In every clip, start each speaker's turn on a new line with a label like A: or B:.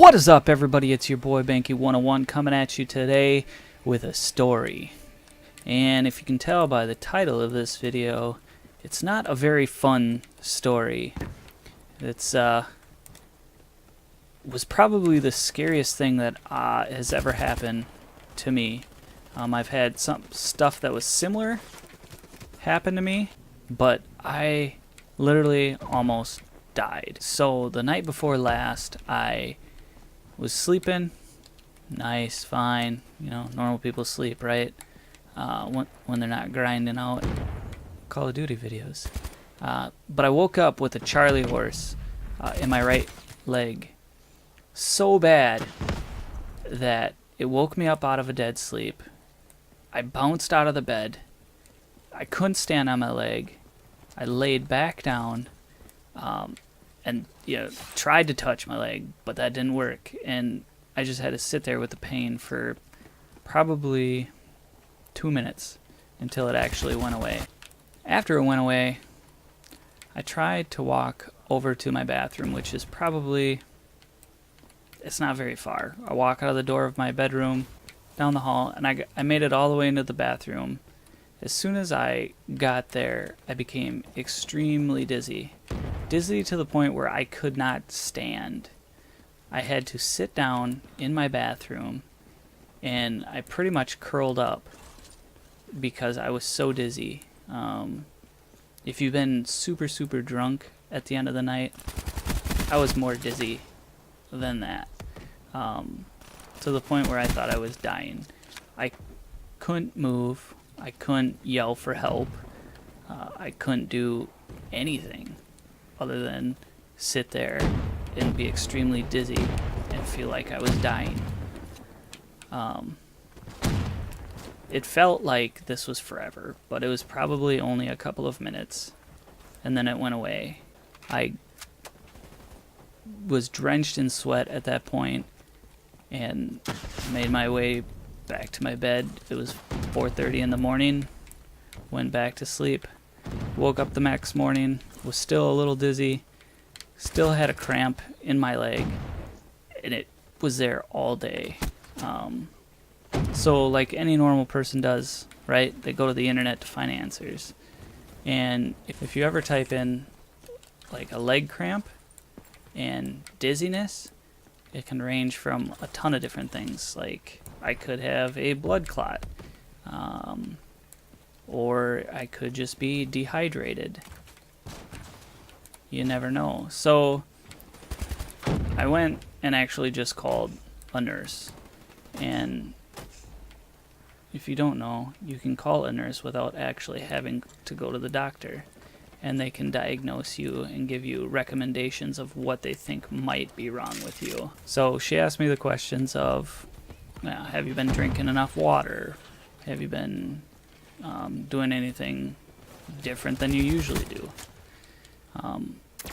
A: What is up, everybody? It's your boy Banky 101 coming at you today with a story. And if you can tell by the title of this video, it's not a very fun story. It's was probably the scariest thing that has ever happened to me. I've had some stuff that was similar happen to me, but I literally almost died. So the night before last, I was sleeping, nice, fine, you know, normal people sleep, right? When they're not grinding out Call of Duty videos. But I woke up with a Charlie horse in my right leg, so bad that it woke me up out of a dead sleep. I bounced out of the bed. I couldn't stand on my leg. I laid back down, and tried to touch my leg, but that didn't work, and I just had to sit there with the pain for probably 2 minutes until it actually went away. After it went away, I tried to walk over to my bathroom, which is probably, it's not very far. I walk out of the door of my bedroom, down the hall, and I made it all the way into the bathroom. As soon as I got there, I became extremely dizzy. Dizzy to the point where I could not stand. I had to sit down in my bathroom, and I pretty much curled up because I was so dizzy. If you've been super drunk at the end of the night, I was more dizzy than that. To the point where I thought I was dying. I couldn't move. I couldn't yell for help. I couldn't do anything other than sit there and be extremely dizzy and feel like I was dying. It felt like this was forever, but it was probably only a couple of minutes, and then it went away. I was drenched in sweat at that point and made my way back to my bed. It was 4:30 in the morning. Went back to sleep. Woke up the next morning, was still a little dizzy, still had a cramp in my leg, and it was there all day. So like any normal person does, right? They go to the internet to find answers. And if you ever type in like a leg cramp and dizziness, it can range from a ton of different things. Like I could have a blood clot, or I could just be dehydrated. You never know. So I went and actually just called a nurse. And if you don't know, you can call a nurse without actually having to go to the doctor. And they can diagnose you and give you recommendations of what they think might be wrong with you. So she asked me the questions of, have you been drinking enough water? Have you been doing anything different than you usually do?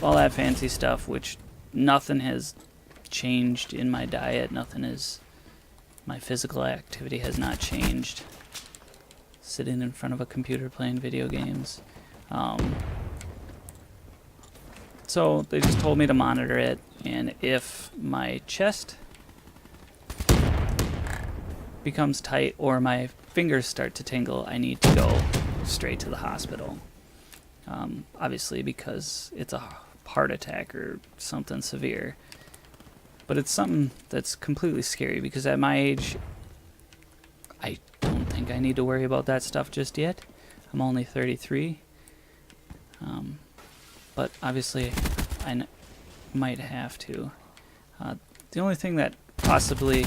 A: All that fancy stuff, which nothing has changed in my diet. My physical activity has not changed. Sitting in front of a computer playing video games. So they just told me to monitor it, and if my chest becomes tight or my fingers start to tingle, I need to go straight to the hospital. Obviously because it's a heart attack or something severe. But it's something that's completely scary because at my age, I don't think I need to worry about that stuff just yet. I'm only 33. But obviously I might have to. The only thing that possibly,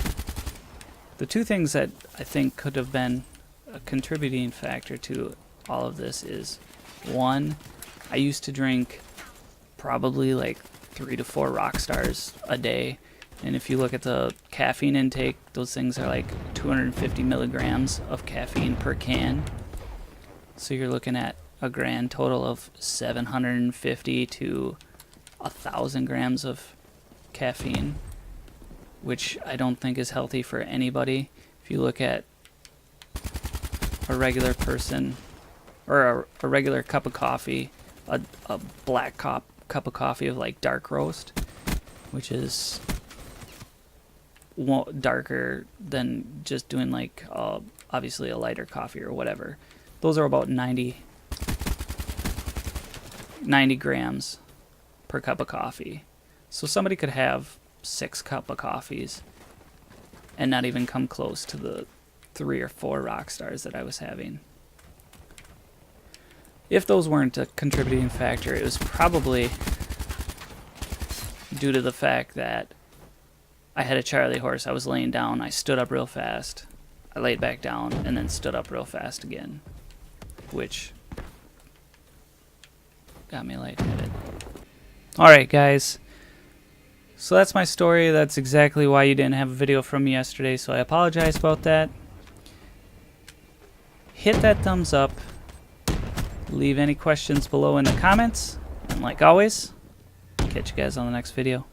A: the two things that I think could have been a contributing factor to all of this is, one, I used to drink probably like 3 to 4 rock stars a day. And if you look at the caffeine intake, those things are like 250 milligrams of caffeine per can. So you're looking at a grand total of 750 to 1,000 grams of caffeine, which I don't think is healthy for anybody. If you look at a regular person, or a regular cup of coffee, a black cup of coffee of like dark roast, which is darker than just doing like obviously a lighter coffee or whatever. Those are about 90 grams per cup of coffee. So somebody could have 6 cups of coffees and not even come close to the 3 or 4 rock stars that I was having. If those weren't a contributing factor, it was probably due to the fact that I had a Charlie horse. I was laying down, I stood up real fast, I laid back down, and then stood up real fast again, which got me lightheaded. Alright guys, so that's my story. That's exactly why you didn't have a video from me yesterday, so I apologize about that. Hit that thumbs up, leave any questions below in the comments, and like always, catch you guys on the next video.